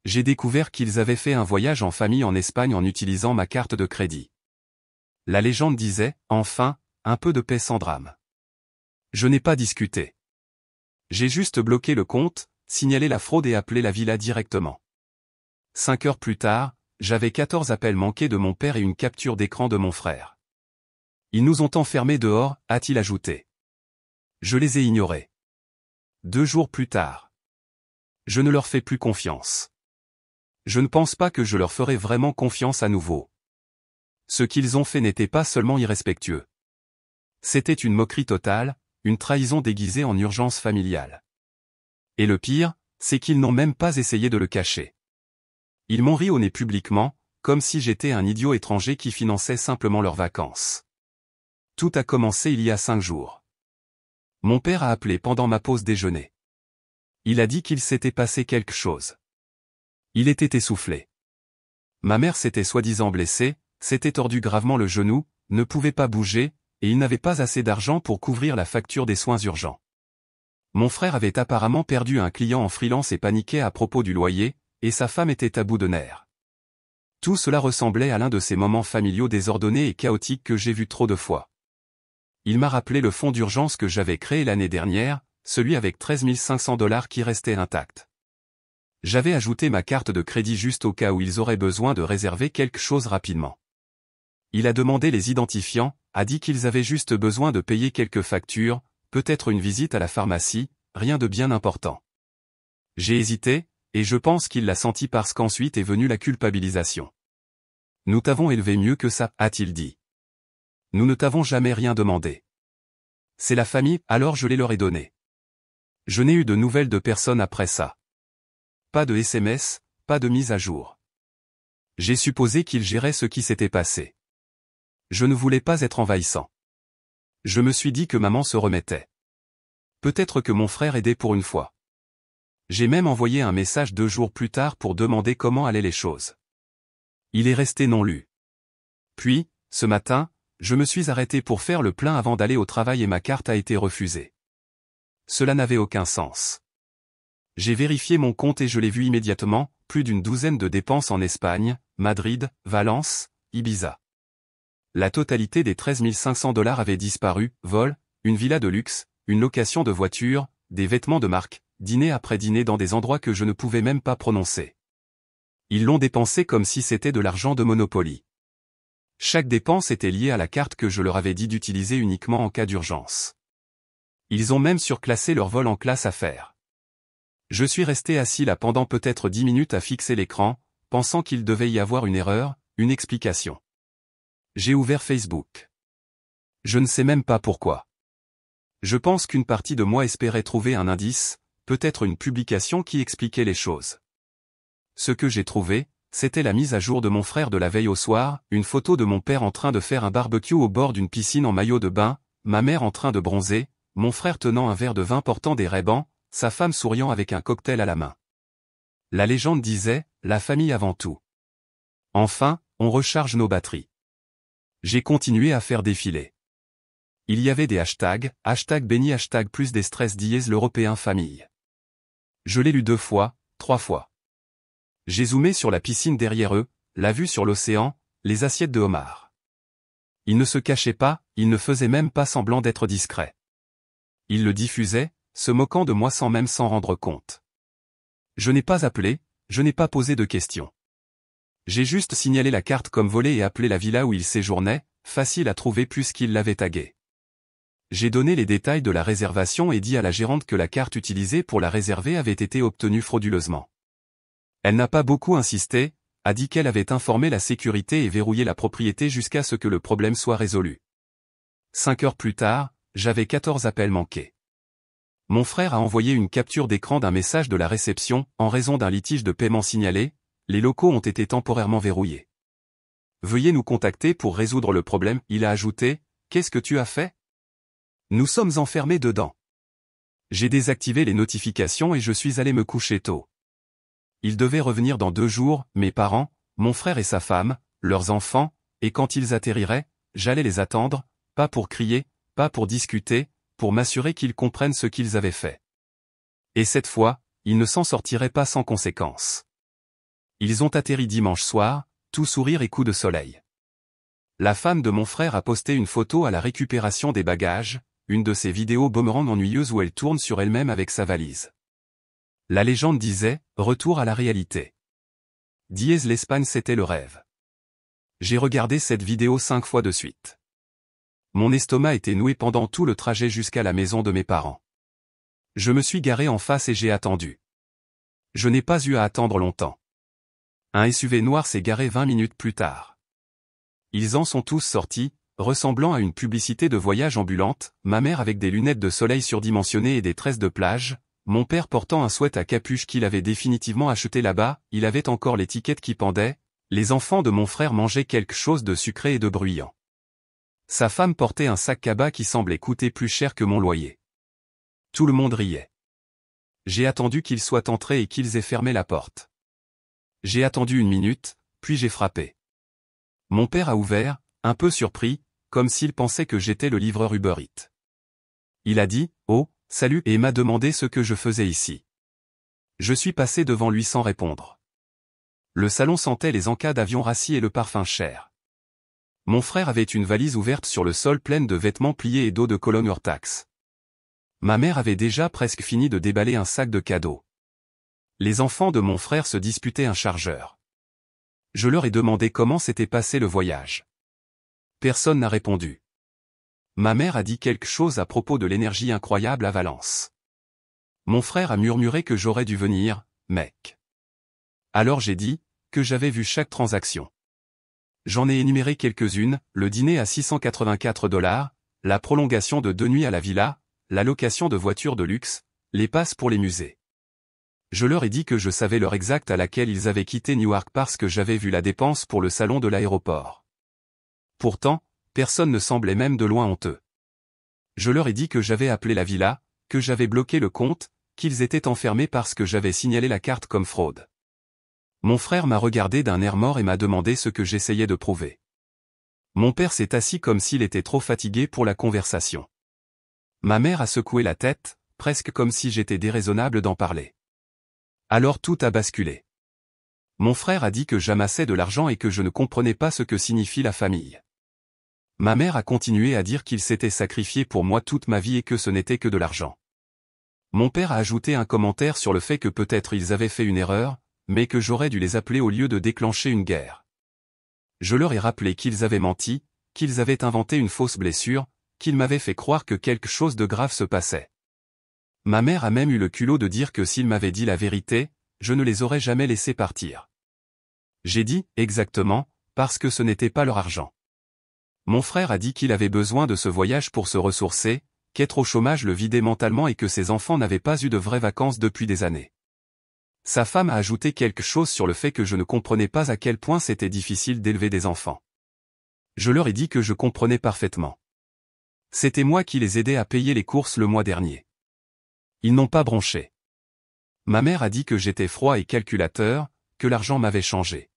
J'ai découvert qu'ils avaient fait un voyage en famille en Espagne en utilisant ma carte de crédit. La légende disait, enfin, un peu de paix sans drame. Je n'ai pas discuté. J'ai juste bloqué le compte, signalé la fraude et appelé la villa directement. 5 heures plus tard, j'avais 14 appels manqués de mon père et une capture d'écran de mon frère. Ils nous ont enfermés dehors, a-t-il ajouté. Je les ai ignorés. 2 jours plus tard. Je ne leur fais plus confiance. Je ne pense pas que je leur ferai vraiment confiance à nouveau. Ce qu'ils ont fait n'était pas seulement irrespectueux. C'était une moquerie totale, une trahison déguisée en urgence familiale. Et le pire, c'est qu'ils n'ont même pas essayé de le cacher. Ils m'ont ri au nez publiquement, comme si j'étais un idiot étranger qui finançait simplement leurs vacances. Tout a commencé il y a 5 jours. Mon père a appelé pendant ma pause déjeuner. Il a dit qu'il s'était passé quelque chose. Il était essoufflé. Ma mère s'était soi-disant blessée, s'était tordu gravement le genou, ne pouvait pas bouger, et il n'avait pas assez d'argent pour couvrir la facture des soins urgents. Mon frère avait apparemment perdu un client en freelance et paniquait à propos du loyer, et sa femme était à bout de nerfs. Tout cela ressemblait à l'un de ces moments familiaux désordonnés et chaotiques que j'ai vus trop de fois. Il m'a rappelé le fonds d'urgence que j'avais créé l'année dernière, celui avec 13 500 $ qui restait intact. J'avais ajouté ma carte de crédit juste au cas où ils auraient besoin de réserver quelque chose rapidement. Il a demandé les identifiants, a dit qu'ils avaient juste besoin de payer quelques factures, peut-être une visite à la pharmacie, rien de bien important. J'ai hésité, et je pense qu'il l'a senti parce qu'ensuite est venue la culpabilisation. Nous t'avons élevé mieux que ça, a-t-il dit. Nous ne t'avons jamais rien demandé. C'est la famille, alors je les leur ai donnés. Je n'ai eu de nouvelles de personne après ça. Pas de SMS, pas de mise à jour. J'ai supposé qu'ils géraient ce qui s'était passé. Je ne voulais pas être envahissant. Je me suis dit que maman se remettait. Peut-être que mon frère aidait pour une fois. J'ai même envoyé un message 2 jours plus tard pour demander comment allaient les choses. Il est resté non lu. Puis, ce matin, je me suis arrêté pour faire le plein avant d'aller au travail et ma carte a été refusée. Cela n'avait aucun sens. J'ai vérifié mon compte et je l'ai vu immédiatement, plus d'une douzaine de dépenses en Espagne, Madrid, Valence, Ibiza. La totalité des 13 500 $ avait disparu, vol, une villa de luxe, une location de voiture, des vêtements de marque, dîner après dîner dans des endroits que je ne pouvais même pas prononcer. Ils l'ont dépensé comme si c'était de l'argent de Monopoly. Chaque dépense était liée à la carte que je leur avais dit d'utiliser uniquement en cas d'urgence. Ils ont même surclassé leur vol en classe affaires. Je suis resté assis là pendant peut-être 10 minutes à fixer l'écran, pensant qu'il devait y avoir une erreur, une explication. J'ai ouvert Facebook. Je ne sais même pas pourquoi. Je pense qu'une partie de moi espérait trouver un indice, peut-être une publication qui expliquait les choses. Ce que j'ai trouvé, c'était la mise à jour de mon frère de la veille au soir, une photo de mon père en train de faire un barbecue au bord d'une piscine en maillot de bain, ma mère en train de bronzer, mon frère tenant un verre de vin portant des Ray-Ban, sa femme souriant avec un cocktail à la main. La légende disait, la famille avant tout. Enfin, on recharge nos batteries. J'ai continué à faire défiler. Il y avait des hashtags, hashtag béni, hashtag plus des stress dièse l'européen famille. Je l'ai lu 2 fois, 3 fois. J'ai zoomé sur la piscine derrière eux, la vue sur l'océan, les assiettes de homard. Ils ne se cachaient pas, ils ne faisaient même pas semblant d'être discrets. Ils le diffusaient, se moquant de moi sans même s'en rendre compte. Je n'ai pas appelé, je n'ai pas posé de questions. J'ai juste signalé la carte comme volée et appelé la villa où il séjournait, facile à trouver puisqu'il l'avait taguée. J'ai donné les détails de la réservation et dit à la gérante que la carte utilisée pour la réserver avait été obtenue frauduleusement. Elle n'a pas beaucoup insisté, a dit qu'elle avait informé la sécurité et verrouillé la propriété jusqu'à ce que le problème soit résolu. 5 heures plus tard, j'avais 14 appels manqués. Mon frère a envoyé une capture d'écran d'un message de la réception, en raison d'un litige de paiement signalé, les locaux ont été temporairement verrouillés. Veuillez nous contacter pour résoudre le problème, il a ajouté, qu'est-ce que tu as fait? Nous sommes enfermés dedans. J'ai désactivé les notifications et je suis allé me coucher tôt. Ils devaient revenir dans 2 jours, mes parents, mon frère et sa femme, leurs enfants, et quand ils atterriraient, j'allais les attendre, pas pour crier, pas pour discuter, pour m'assurer qu'ils comprennent ce qu'ils avaient fait. Et cette fois, ils ne s'en sortiraient pas sans conséquence. Ils ont atterri dimanche soir, tout sourire et coup de soleil. La femme de mon frère a posté une photo à la récupération des bagages, une de ces vidéos boomerang ennuyeuses où elle tourne sur elle-même avec sa valise. La légende disait, retour à la réalité. Dièse l'Espagne c'était le rêve. J'ai regardé cette vidéo 5 fois de suite. Mon estomac était noué pendant tout le trajet jusqu'à la maison de mes parents. Je me suis garé en face et j'ai attendu. Je n'ai pas eu à attendre longtemps. Un SUV noir s'est garé 20 minutes plus tard. Ils en sont tous sortis, ressemblant à une publicité de voyage ambulante, ma mère avec des lunettes de soleil surdimensionnées et des tresses de plage, mon père portant un sweat à capuche qu'il avait définitivement acheté là-bas, il avait encore l'étiquette qui pendait, les enfants de mon frère mangeaient quelque chose de sucré et de bruyant. Sa femme portait un sac cabas qui semblait coûter plus cher que mon loyer. Tout le monde riait. J'ai attendu qu'ils soient entrés et qu'ils aient fermé la porte. J'ai attendu 1 minute, puis j'ai frappé. Mon père a ouvert, un peu surpris, comme s'il pensait que j'étais le livreur Uber Eats. Il a dit « Oh, salut » et m'a demandé ce que je faisais ici. Je suis passé devant lui sans répondre. Le salon sentait les encas d'avion rassis et le parfum cher. Mon frère avait une valise ouverte sur le sol pleine de vêtements pliés et d'eau de Cologne Urtax. Ma mère avait déjà presque fini de déballer un sac de cadeaux. Les enfants de mon frère se disputaient un chargeur. Je leur ai demandé comment s'était passé le voyage. Personne n'a répondu. Ma mère a dit quelque chose à propos de l'énergie incroyable à Valence. Mon frère a murmuré que j'aurais dû venir, mec. Alors j'ai dit, que j'avais vu chaque transaction. J'en ai énuméré quelques-unes, le dîner à $684, la prolongation de 2 nuits à la villa, la location de voitures de luxe, les passes pour les musées. Je leur ai dit que je savais l'heure exacte à laquelle ils avaient quitté Newark parce que j'avais vu la dépense pour le salon de l'aéroport. Pourtant, personne ne semblait même de loin honteux. Je leur ai dit que j'avais appelé la villa, que j'avais bloqué le compte, qu'ils étaient enfermés parce que j'avais signalé la carte comme fraude. Mon frère m'a regardé d'un air mort et m'a demandé ce que j'essayais de prouver. Mon père s'est assis comme s'il était trop fatigué pour la conversation. Ma mère a secoué la tête, presque comme si j'étais déraisonnable d'en parler. Alors tout a basculé. Mon frère a dit que j'amassais de l'argent et que je ne comprenais pas ce que signifie la famille. Ma mère a continué à dire qu'il s'était sacrifié pour moi toute ma vie et que ce n'était que de l'argent. Mon père a ajouté un commentaire sur le fait que peut-être ils avaient fait une erreur, mais que j'aurais dû les appeler au lieu de déclencher une guerre. Je leur ai rappelé qu'ils avaient menti, qu'ils avaient inventé une fausse blessure, qu'ils m'avaient fait croire que quelque chose de grave se passait. Ma mère a même eu le culot de dire que s'ils m'avaient dit la vérité, je ne les aurais jamais laissés partir. J'ai dit, exactement, parce que ce n'était pas leur argent. Mon frère a dit qu'il avait besoin de ce voyage pour se ressourcer, qu'être au chômage le vidait mentalement et que ses enfants n'avaient pas eu de vraies vacances depuis des années. Sa femme a ajouté quelque chose sur le fait que je ne comprenais pas à quel point c'était difficile d'élever des enfants. Je leur ai dit que je comprenais parfaitement. C'était moi qui les aidais à payer les courses le mois dernier. Ils n'ont pas bronché. Ma mère a dit que j'étais froid et calculateur, que l'argent m'avait changé.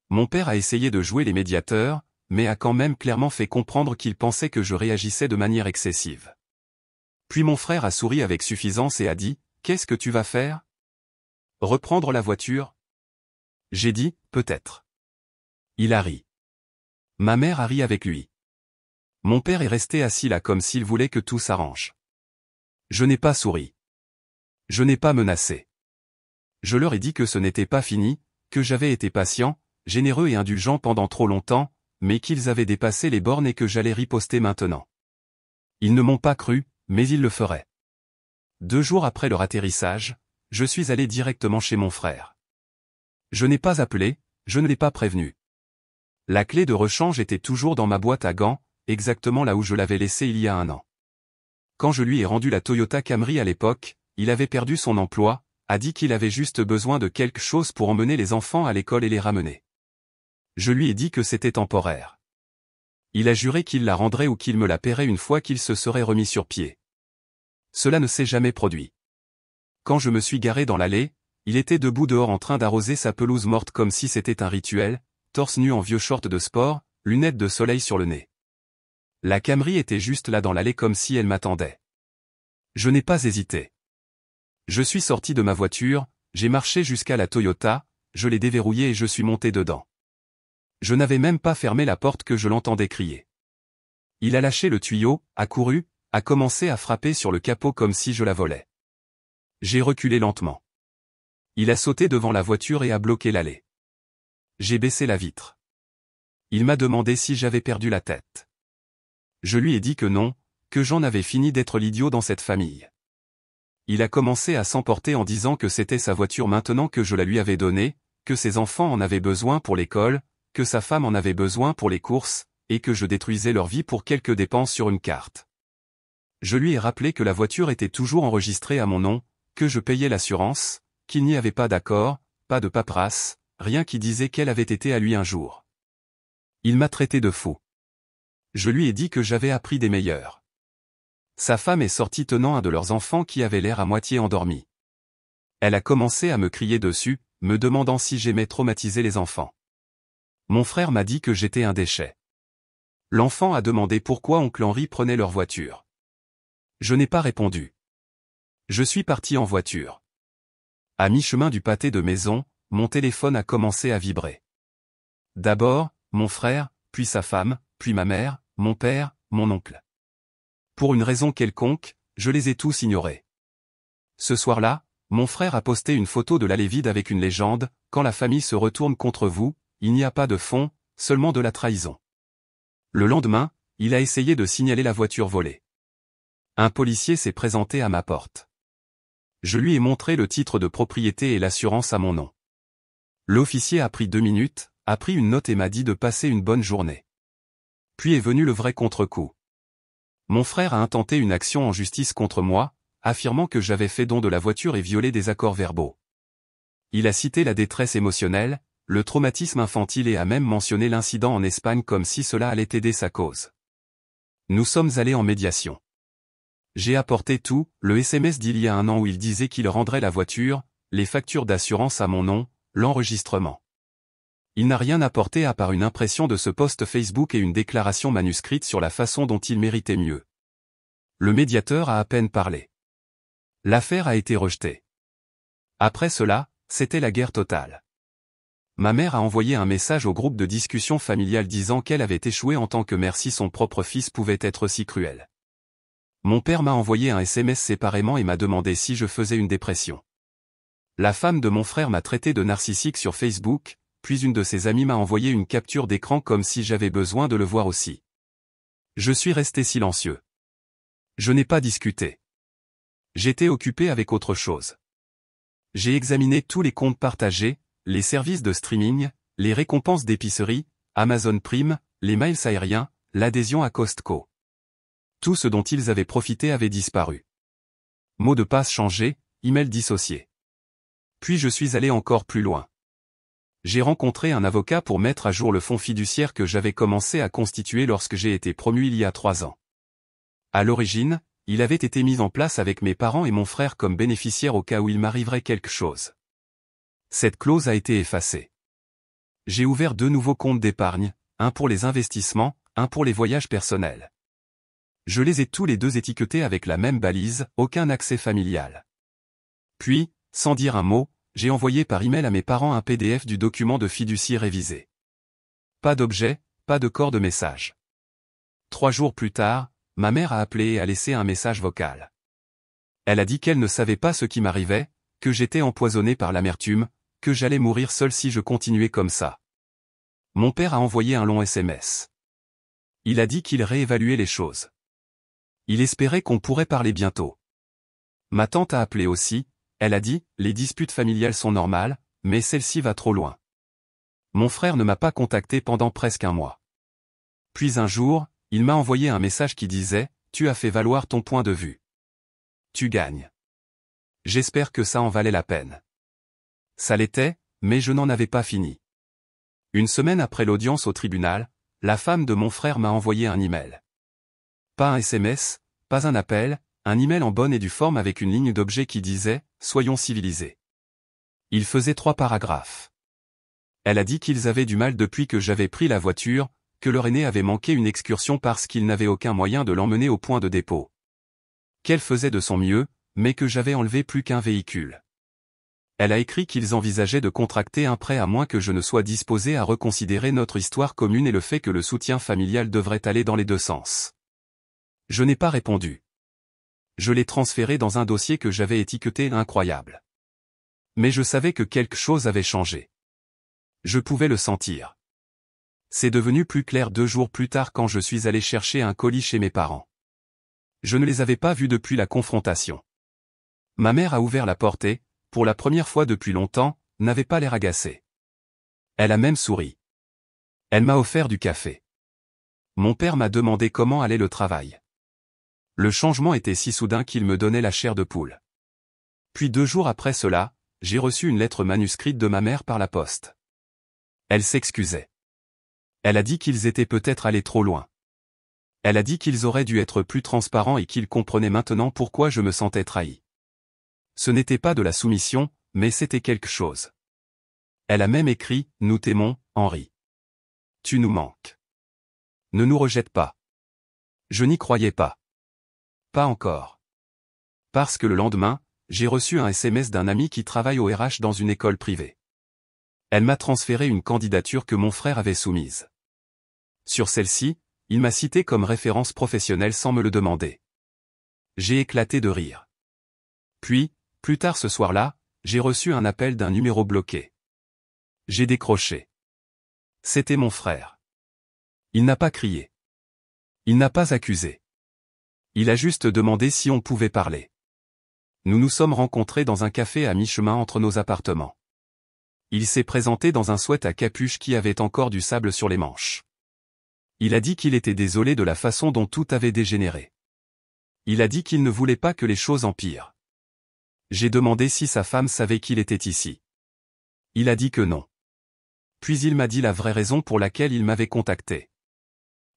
Mon père a essayé de jouer les médiateurs, mais a quand même clairement fait comprendre qu'il pensait que je réagissais de manière excessive. Puis mon frère a souri avec suffisance et a dit, « Qu'est-ce que tu vas faire ? Reprendre la voiture ?» J'ai dit, « Peut-être. » Il a ri. Ma mère a ri avec lui. Mon père est resté assis là comme s'il voulait que tout s'arrange. Je n'ai pas souri. Je n'ai pas menacé. Je leur ai dit que ce n'était pas fini, que j'avais été patient, généreux et indulgent pendant trop longtemps, mais qu'ils avaient dépassé les bornes et que j'allais riposter maintenant. Ils ne m'ont pas cru, mais ils le feraient. 2 jours après leur atterrissage, je suis allé directement chez mon frère. Je n'ai pas appelé, je ne l'ai pas prévenu. La clé de rechange était toujours dans ma boîte à gants, exactement là où je l'avais laissée il y a 1 an. Quand je lui ai rendu la Toyota Camry à l'époque, il avait perdu son emploi, a dit qu'il avait juste besoin de quelque chose pour emmener les enfants à l'école et les ramener. Je lui ai dit que c'était temporaire. Il a juré qu'il la rendrait ou qu'il me la paierait une fois qu'il se serait remis sur pied. Cela ne s'est jamais produit. Quand je me suis garé dans l'allée, il était debout dehors en train d'arroser sa pelouse morte comme si c'était un rituel, torse nu en vieux short de sport, lunettes de soleil sur le nez. La Camry était juste là dans l'allée comme si elle m'attendait. Je n'ai pas hésité. Je suis sorti de ma voiture, j'ai marché jusqu'à la Toyota, je l'ai déverrouillé et je suis monté dedans. Je n'avais même pas fermé la porte que je l'entendais crier. Il a lâché le tuyau, a couru, a commencé à frapper sur le capot comme si je la volais. J'ai reculé lentement. Il a sauté devant la voiture et a bloqué l'allée. J'ai baissé la vitre. Il m'a demandé si j'avais perdu la tête. Je lui ai dit que non, que j'en avais fini d'être l'idiot dans cette famille. Il a commencé à s'emporter en disant que c'était sa voiture maintenant que je la lui avais donnée, que ses enfants en avaient besoin pour l'école, que sa femme en avait besoin pour les courses, et que je détruisais leur vie pour quelques dépenses sur une carte. Je lui ai rappelé que la voiture était toujours enregistrée à mon nom, que je payais l'assurance, qu'il n'y avait pas d'accord, pas de paperasse, rien qui disait qu'elle avait été à lui un jour. Il m'a traité de fou. Je lui ai dit que j'avais appris des meilleurs. Sa femme est sortie tenant un de leurs enfants qui avait l'air à moitié endormi. Elle a commencé à me crier dessus, me demandant si j'aimais traumatiser les enfants. Mon frère m'a dit que j'étais un déchet. L'enfant a demandé pourquoi oncle Henri prenait leur voiture. Je n'ai pas répondu. Je suis parti en voiture. À mi-chemin du pâté de maison, mon téléphone a commencé à vibrer. D'abord, mon frère, puis sa femme, puis ma mère, mon père, mon oncle. Pour une raison quelconque, je les ai tous ignorés. Ce soir-là, mon frère a posté une photo de l'allée vide avec une légende, « Quand la famille se retourne contre vous, il n'y a pas de fond, seulement de la trahison ». Le lendemain, il a essayé de signaler la voiture volée. Un policier s'est présenté à ma porte. Je lui ai montré le titre de propriété et l'assurance à mon nom. L'officier a pris 2 minutes, a pris une note et m'a dit de passer une bonne journée. Puis est venu le vrai contre-coup. Mon frère a intenté une action en justice contre moi, affirmant que j'avais fait don de la voiture et violé des accords verbaux. Il a cité la détresse émotionnelle, le traumatisme infantile et a même mentionné l'incident en Espagne comme si cela allait aider sa cause. Nous sommes allés en médiation. J'ai apporté tout, le SMS d'il y a 1 an où il disait qu'il rendrait la voiture, les factures d'assurance à mon nom, l'enregistrement. Il n'a rien apporté à part une impression de ce post Facebook et une déclaration manuscrite sur la façon dont il méritait mieux. Le médiateur a à peine parlé. L'affaire a été rejetée. Après cela, c'était la guerre totale. Ma mère a envoyé un message au groupe de discussion familiale disant qu'elle avait échoué en tant que mère si son propre fils pouvait être si cruel. Mon père m'a envoyé un SMS séparément et m'a demandé si je faisais une dépression. La femme de mon frère m'a traité de narcissique sur Facebook, puis une de ses amies m'a envoyé une capture d'écran comme si j'avais besoin de le voir aussi. Je suis resté silencieux. Je n'ai pas discuté. J'étais occupé avec autre chose. J'ai examiné tous les comptes partagés, les services de streaming, les récompenses d'épicerie, Amazon Prime, les mails aériens, l'adhésion à Costco. Tout ce dont ils avaient profité avait disparu. Mot de passe changé, email dissocié. Puis je suis allé encore plus loin. J'ai rencontré un avocat pour mettre à jour le fonds fiduciaire que j'avais commencé à constituer lorsque j'ai été promu il y a 3 ans. À l'origine, il avait été mis en place avec mes parents et mon frère comme bénéficiaires au cas où il m'arriverait quelque chose. Cette clause a été effacée. J'ai ouvert 2 nouveaux comptes d'épargne, un pour les investissements, un pour les voyages personnels. Je les ai tous les 2 étiquetés avec la même balise, aucun accès familial. Puis, sans dire un mot, j'ai envoyé par email à mes parents un PDF du document de fiducie révisé. Pas d'objet, pas de corps de message. 3 jours plus tard, ma mère a appelé et a laissé un message vocal. Elle a dit qu'elle ne savait pas ce qui m'arrivait, que j'étais empoisonné par l'amertume, que j'allais mourir seul si je continuais comme ça. Mon père a envoyé un long SMS. Il a dit qu'il réévaluait les choses. Il espérait qu'on pourrait parler bientôt. Ma tante a appelé aussi, elle a dit, les disputes familiales sont normales, mais celle-ci va trop loin. Mon frère ne m'a pas contacté pendant presque 1 mois. Puis un jour, il m'a envoyé un message qui disait, tu as fait valoir ton point de vue. Tu gagnes. J'espère que ça en valait la peine. Ça l'était, mais je n'en avais pas fini. Une semaine après l'audience au tribunal, la femme de mon frère m'a envoyé un email. Pas un SMS, pas un appel, un email en bonne et due forme avec une ligne d'objet qui disait « Soyons civilisés ». Il faisait 3 paragraphes. Elle a dit qu'ils avaient du mal depuis que j'avais pris la voiture, que leur aîné avait manqué une excursion parce qu'il n'avait aucun moyen de l'emmener au point de dépôt. Qu'elle faisait de son mieux, mais que j'avais enlevé plus qu'un véhicule. Elle a écrit qu'ils envisageaient de contracter un prêt à moins que je ne sois disposé à reconsidérer notre histoire commune et le fait que le soutien familial devrait aller dans les deux sens. Je n'ai pas répondu. Je l'ai transféré dans un dossier que j'avais étiqueté incroyable. Mais je savais que quelque chose avait changé. Je pouvais le sentir. C'est devenu plus clair 2 jours plus tard quand je suis allé chercher un colis chez mes parents. Je ne les avais pas vus depuis la confrontation. Ma mère a ouvert la porte et, pour la première fois depuis longtemps, n'avait pas l'air agacée. Elle a même souri. Elle m'a offert du café. Mon père m'a demandé comment allait le travail. Le changement était si soudain qu'il me donnait la chair de poule. Puis 2 jours après cela, j'ai reçu une lettre manuscrite de ma mère par la poste. Elle s'excusait. Elle a dit qu'ils étaient peut-être allés trop loin. Elle a dit qu'ils auraient dû être plus transparents et qu'ils comprenaient maintenant pourquoi je me sentais trahi. Ce n'était pas de la soumission, mais c'était quelque chose. Elle a même écrit « Nous t'aimons, Henri. Tu nous manques. Ne nous rejette pas. » Je n'y croyais pas. Pas encore. Parce que le lendemain, j'ai reçu un SMS d'un ami qui travaille au RH dans une école privée. Elle m'a transféré une candidature que mon frère avait soumise. Sur celle-ci, il m'a cité comme référence professionnelle sans me le demander. J'ai éclaté de rire. Puis, plus tard ce soir-là, j'ai reçu un appel d'un numéro bloqué. J'ai décroché. C'était mon frère. Il n'a pas crié. Il n'a pas accusé. Il a juste demandé si on pouvait parler. Nous nous sommes rencontrés dans un café à mi-chemin entre nos appartements. Il s'est présenté dans un sweat à capuche qui avait encore du sable sur les manches. Il a dit qu'il était désolé de la façon dont tout avait dégénéré. Il a dit qu'il ne voulait pas que les choses empirent. J'ai demandé si sa femme savait qu'il était ici. Il a dit que non. Puis il m'a dit la vraie raison pour laquelle il m'avait contacté.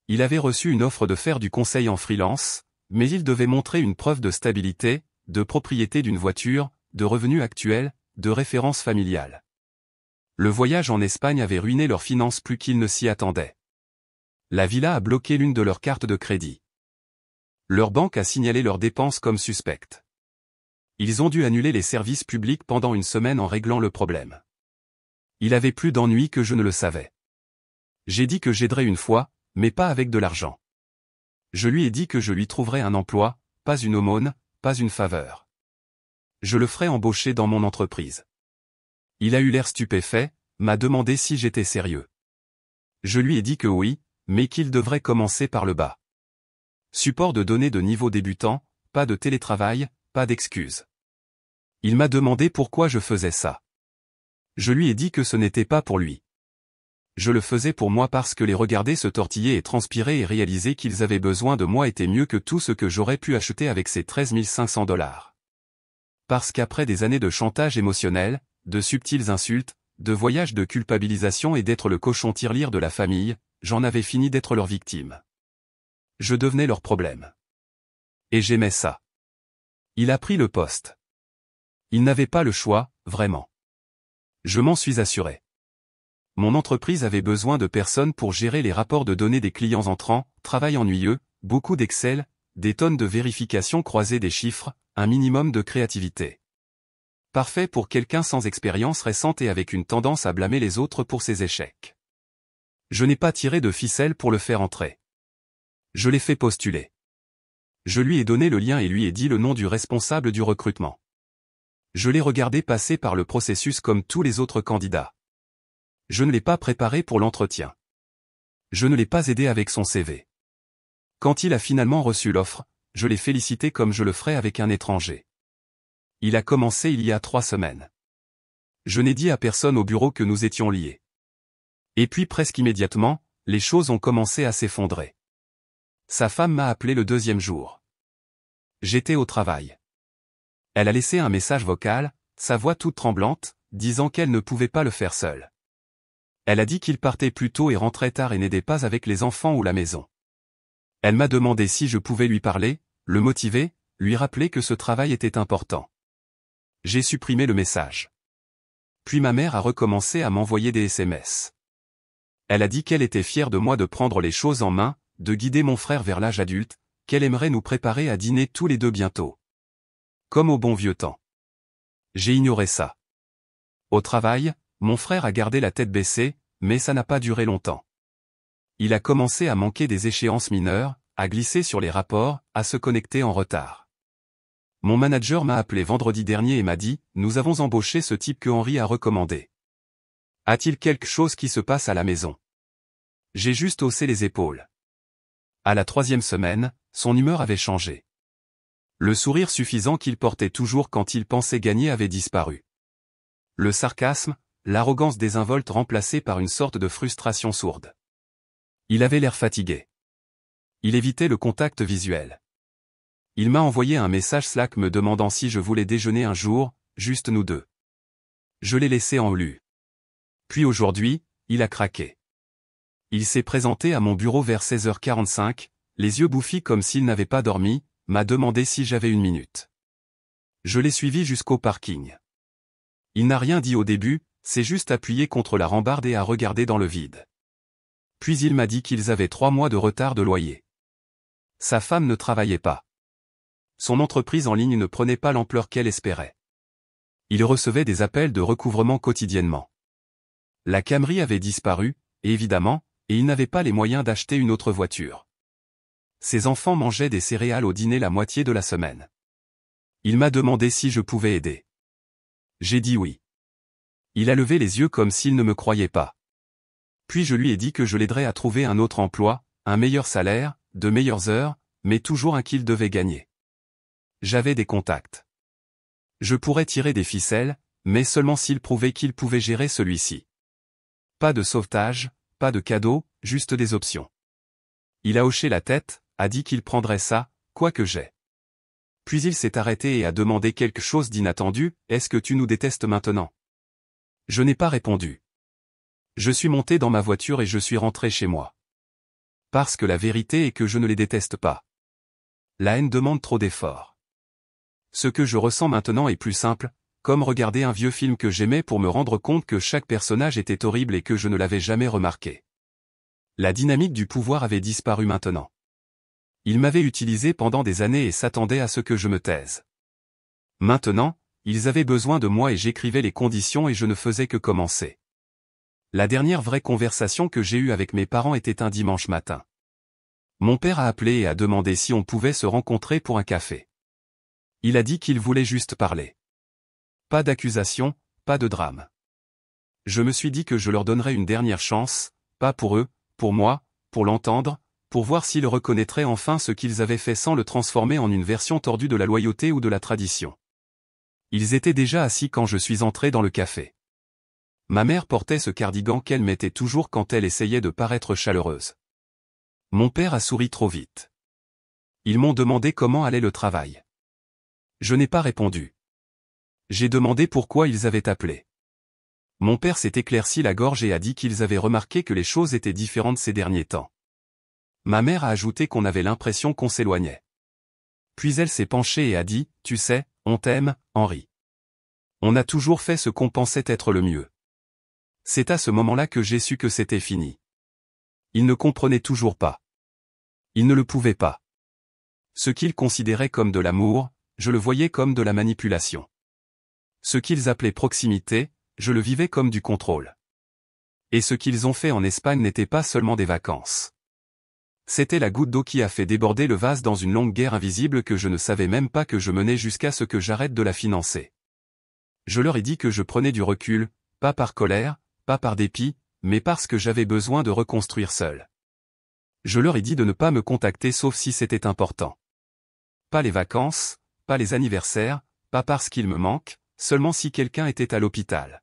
Il avait reçu une offre de faire du conseil en freelance, mais il devait montrer une preuve de stabilité, de propriété d'une voiture, de revenus actuels, de référence familiale. Le voyage en Espagne avait ruiné leurs finances plus qu'ils ne s'y attendaient. La villa a bloqué l'une de leurs cartes de crédit. Leur banque a signalé leurs dépenses comme suspectes. Ils ont dû annuler les services publics pendant une semaine en réglant le problème. Il avait plus d'ennuis que je ne le savais. J'ai dit que j'aiderais une fois, mais pas avec de l'argent. Je lui ai dit que je lui trouverais un emploi, pas une aumône, pas une faveur. Je le ferais embaucher dans mon entreprise. Il a eu l'air stupéfait, m'a demandé si j'étais sérieux. Je lui ai dit que oui, mais qu'il devrait commencer par le bas. Support de données de niveau débutant, pas de télétravail, pas d'excuses. Il m'a demandé pourquoi je faisais ça. Je lui ai dit que ce n'était pas pour lui. Je le faisais pour moi parce que les regarder se tortiller et transpirer et réaliser qu'ils avaient besoin de moi était mieux que tout ce que j'aurais pu acheter avec ces 13 500 $. Parce qu'après des années de chantage émotionnel, de subtiles insultes, de voyages de culpabilisation et d'être le cochon tirelire de la famille, j'en avais fini d'être leur victime. Je devenais leur problème. Et j'aimais ça. Il a pris le poste. Il n'avait pas le choix, vraiment. Je m'en suis assuré. Mon entreprise avait besoin de personnes pour gérer les rapports de données des clients entrants, travail ennuyeux, beaucoup d'Excel, des tonnes de vérifications croisées des chiffres, un minimum de créativité. Parfait pour quelqu'un sans expérience récente et avec une tendance à blâmer les autres pour ses échecs. Je n'ai pas tiré de ficelle pour le faire entrer. Je l'ai fait postuler. Je lui ai donné le lien et lui ai dit le nom du responsable du recrutement. Je l'ai regardé passer par le processus comme tous les autres candidats. Je ne l'ai pas préparé pour l'entretien. Je ne l'ai pas aidé avec son CV. Quand il a finalement reçu l'offre, je l'ai félicité comme je le ferais avec un étranger. Il a commencé il y a 3 semaines. Je n'ai dit à personne au bureau que nous étions liés. Et puis presque immédiatement, les choses ont commencé à s'effondrer. Sa femme m'a appelé le 2e jour. J'étais au travail. Elle a laissé un message vocal, sa voix toute tremblante, disant qu'elle ne pouvait pas le faire seule. Elle a dit qu'il partait plus tôt et rentrait tard et n'aidait pas avec les enfants ou la maison. Elle m'a demandé si je pouvais lui parler, le motiver, lui rappeler que ce travail était important. J'ai supprimé le message. Puis ma mère a recommencé à m'envoyer des SMS. Elle a dit qu'elle était fière de moi de prendre les choses en main, de guider mon frère vers l'âge adulte, qu'elle aimerait nous préparer à dîner tous les deux bientôt. Comme au bon vieux temps. J'ai ignoré ça. Au travail, mon frère a gardé la tête baissée, mais ça n'a pas duré longtemps. Il a commencé à manquer des échéances mineures, à glisser sur les rapports, à se connecter en retard. Mon manager m'a appelé vendredi dernier et m'a dit « Nous avons embauché ce type que Henri a recommandé. A-t-il quelque chose qui se passe à la maison ?» J'ai juste haussé les épaules. À la 3e semaine, son humeur avait changé. Le sourire suffisant qu'il portait toujours quand il pensait gagner avait disparu. Le sarcasme, l'arrogance désinvolte remplacée par une sorte de frustration sourde. Il avait l'air fatigué. Il évitait le contact visuel. Il m'a envoyé un message Slack me demandant si je voulais déjeuner un jour, juste nous deux. Je l'ai laissé en lu. Puis aujourd'hui, il a craqué. Il s'est présenté à mon bureau vers 16h45, les yeux bouffis comme s'il n'avait pas dormi, m'a demandé si j'avais une minute. Je l'ai suivi jusqu'au parking. Il n'a rien dit au début, s'est juste appuyé contre la rambarde et a regardé dans le vide. Puis il m'a dit qu'ils avaient 3 mois de retard de loyer. Sa femme ne travaillait pas. Son entreprise en ligne ne prenait pas l'ampleur qu'elle espérait. Il recevait des appels de recouvrement quotidiennement. La Camry avait disparu, évidemment, et il n'avait pas les moyens d'acheter une autre voiture. Ses enfants mangeaient des céréales au dîner la moitié de la semaine. Il m'a demandé si je pouvais aider. J'ai dit oui. Il a levé les yeux comme s'il ne me croyait pas. Puis je lui ai dit que je l'aiderais à trouver un autre emploi, un meilleur salaire, de meilleures heures, mais toujours un qu'il devait gagner. J'avais des contacts. Je pourrais tirer des ficelles, mais seulement s'il prouvait qu'il pouvait gérer celui-ci. Pas de sauvetage, pas de cadeau, juste des options. Il a hoché la tête, a dit qu'il prendrait ça, quoi que j'ai. Puis il s'est arrêté et a demandé quelque chose d'inattendu, « Est-ce que tu nous détestes maintenant ?» Je n'ai pas répondu. Je suis monté dans ma voiture et je suis rentré chez moi. Parce que la vérité est que je ne les déteste pas. La haine demande trop d'efforts. Ce que je ressens maintenant est plus simple, comme regarder un vieux film que j'aimais pour me rendre compte que chaque personnage était horrible et que je ne l'avais jamais remarqué. La dynamique du pouvoir avait disparu maintenant. Ils m'avaient utilisé pendant des années et s'attendaient à ce que je me taise. Maintenant, ils avaient besoin de moi et j'écrivais les conditions et je ne faisais que commencer. La dernière vraie conversation que j'ai eue avec mes parents était un dimanche matin. Mon père a appelé et a demandé si on pouvait se rencontrer pour un café. Il a dit qu'il voulait juste parler. Pas d'accusation, pas de drame. Je me suis dit que je leur donnerais une dernière chance, pas pour eux, pour moi, pour l'entendre, pour voir s'ils reconnaîtraient enfin ce qu'ils avaient fait sans le transformer en une version tordue de la loyauté ou de la tradition. Ils étaient déjà assis quand je suis entré dans le café. Ma mère portait ce cardigan qu'elle mettait toujours quand elle essayait de paraître chaleureuse. Mon père a souri trop vite. Ils m'ont demandé comment allait le travail. Je n'ai pas répondu. J'ai demandé pourquoi ils avaient appelé. Mon père s'est éclairci la gorge et a dit qu'ils avaient remarqué que les choses étaient différentes ces derniers temps. Ma mère a ajouté qu'on avait l'impression qu'on s'éloignait. Puis elle s'est penchée et a dit, « Tu sais, on t'aime, Henri. On a toujours fait ce qu'on pensait être le mieux. » C'est à ce moment-là que j'ai su que c'était fini. Ils ne comprenaient toujours pas. Ils ne le pouvaient pas. Ce qu'ils considéraient comme de l'amour, je le voyais comme de la manipulation. Ce qu'ils appelaient proximité, je le vivais comme du contrôle. Et ce qu'ils ont fait en Espagne n'était pas seulement des vacances. C'était la goutte d'eau qui a fait déborder le vase dans une longue guerre invisible que je ne savais même pas que je menais jusqu'à ce que j'arrête de la financer. Je leur ai dit que je prenais du recul, pas par colère, pas par dépit, mais parce que j'avais besoin de reconstruire seul. Je leur ai dit de ne pas me contacter sauf si c'était important. Pas les vacances, pas les anniversaires, pas parce qu'il me manque, seulement si quelqu'un était à l'hôpital.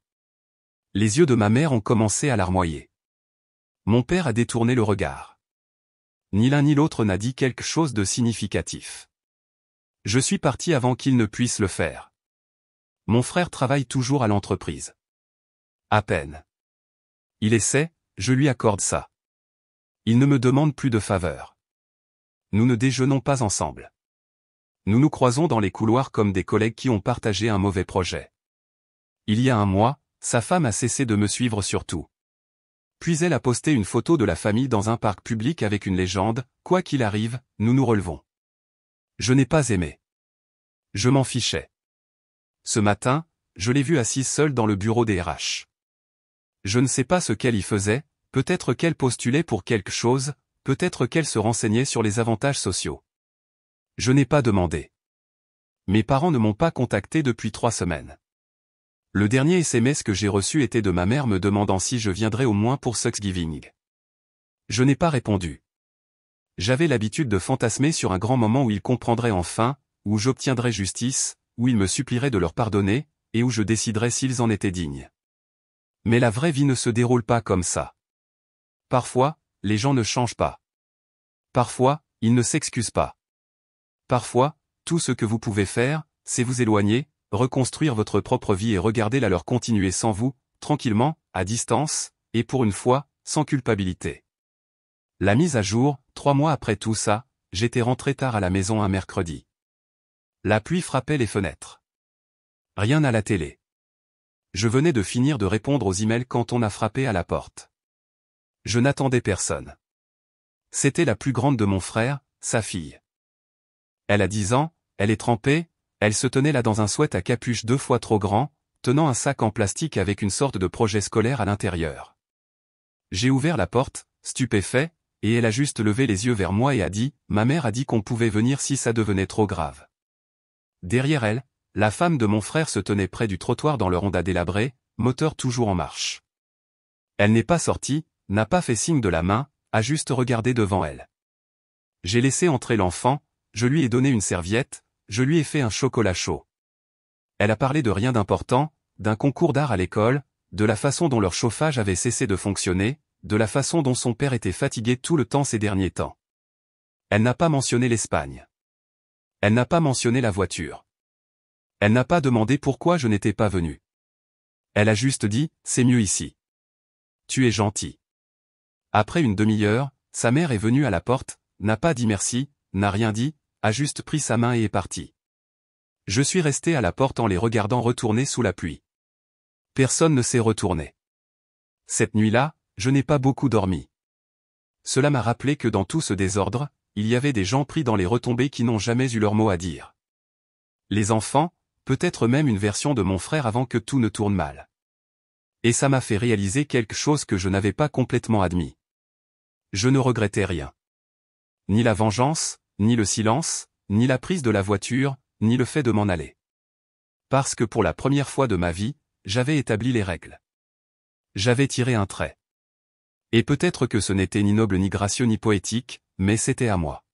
Les yeux de ma mère ont commencé à larmoyer. Mon père a détourné le regard. Ni l'un ni l'autre n'a dit quelque chose de significatif. Je suis parti avant qu'il ne puisse le faire. Mon frère travaille toujours à l'entreprise. À peine. Il essaie, je lui accorde ça. Il ne me demande plus de faveurs. Nous ne déjeunons pas ensemble. Nous nous croisons dans les couloirs comme des collègues qui ont partagé un mauvais projet. Il y a un mois, sa femme a cessé de me suivre sur tout. Puis elle a posté une photo de la famille dans un parc public avec une légende, « Quoi qu'il arrive, nous nous relevons ». Je n'ai pas aimé. Je m'en fichais. Ce matin, je l'ai vue assise seule dans le bureau des RH. Je ne sais pas ce qu'elle y faisait, peut-être qu'elle postulait pour quelque chose, peut-être qu'elle se renseignait sur les avantages sociaux. Je n'ai pas demandé. Mes parents ne m'ont pas contacté depuis 3 semaines. Le dernier SMS que j'ai reçu était de ma mère me demandant si je viendrais au moins pour Thanksgiving. Je n'ai pas répondu. J'avais l'habitude de fantasmer sur un grand moment où ils comprendraient enfin, où j'obtiendrais justice, où ils me supplieraient de leur pardonner, et où je déciderais s'ils en étaient dignes. Mais la vraie vie ne se déroule pas comme ça. Parfois, les gens ne changent pas. Parfois, ils ne s'excusent pas. Parfois, tout ce que vous pouvez faire, c'est vous éloigner, reconstruire votre propre vie et regarder la leur continuer sans vous, tranquillement, à distance, et pour une fois, sans culpabilité. La mise à jour, 3 mois après tout ça, j'étais rentré tard à la maison un mercredi. La pluie frappait les fenêtres. Rien à la télé. Je venais de finir de répondre aux emails quand on a frappé à la porte. Je n'attendais personne. C'était la plus grande de mon frère, sa fille. Elle a 10 ans, elle est trempée, elle se tenait là dans un sweat à capuche 2 fois trop grand, tenant un sac en plastique avec une sorte de projet scolaire à l'intérieur. J'ai ouvert la porte, stupéfait, et elle a juste levé les yeux vers moi et a dit « Ma mère a dit qu'on pouvait venir si ça devenait trop grave ». Derrière elle, la femme de mon frère se tenait près du trottoir dans le Honda délabré, moteur toujours en marche. Elle n'est pas sortie, n'a pas fait signe de la main, a juste regardé devant elle. J'ai laissé entrer l'enfant, je lui ai donné une serviette, je lui ai fait un chocolat chaud. Elle a parlé de rien d'important, d'un concours d'art à l'école, de la façon dont leur chauffage avait cessé de fonctionner, de la façon dont son père était fatigué tout le temps ces derniers temps. Elle n'a pas mentionné l'Espagne. Elle n'a pas mentionné la voiture. Elle n'a pas demandé pourquoi je n'étais pas venu. Elle a juste dit « C'est mieux ici. Tu es gentil ». Après une demi-heure, sa mère est venue à la porte, n'a pas dit merci, n'a rien dit, a juste pris sa main et est partie. Je suis resté à la porte en les regardant retourner sous la pluie. Personne ne s'est retourné. Cette nuit-là, je n'ai pas beaucoup dormi. Cela m'a rappelé que dans tout ce désordre, il y avait des gens pris dans les retombées qui n'ont jamais eu leur mot à dire. Les enfants, peut-être même une version de mon frère avant que tout ne tourne mal. Et ça m'a fait réaliser quelque chose que je n'avais pas complètement admis. Je ne regrettais rien. Ni la vengeance, ni le silence, ni la prise de la voiture, ni le fait de m'en aller. Parce que pour la première fois de ma vie, j'avais établi les règles. J'avais tiré un trait. Et peut-être que ce n'était ni noble ni gracieux ni poétique, mais c'était à moi.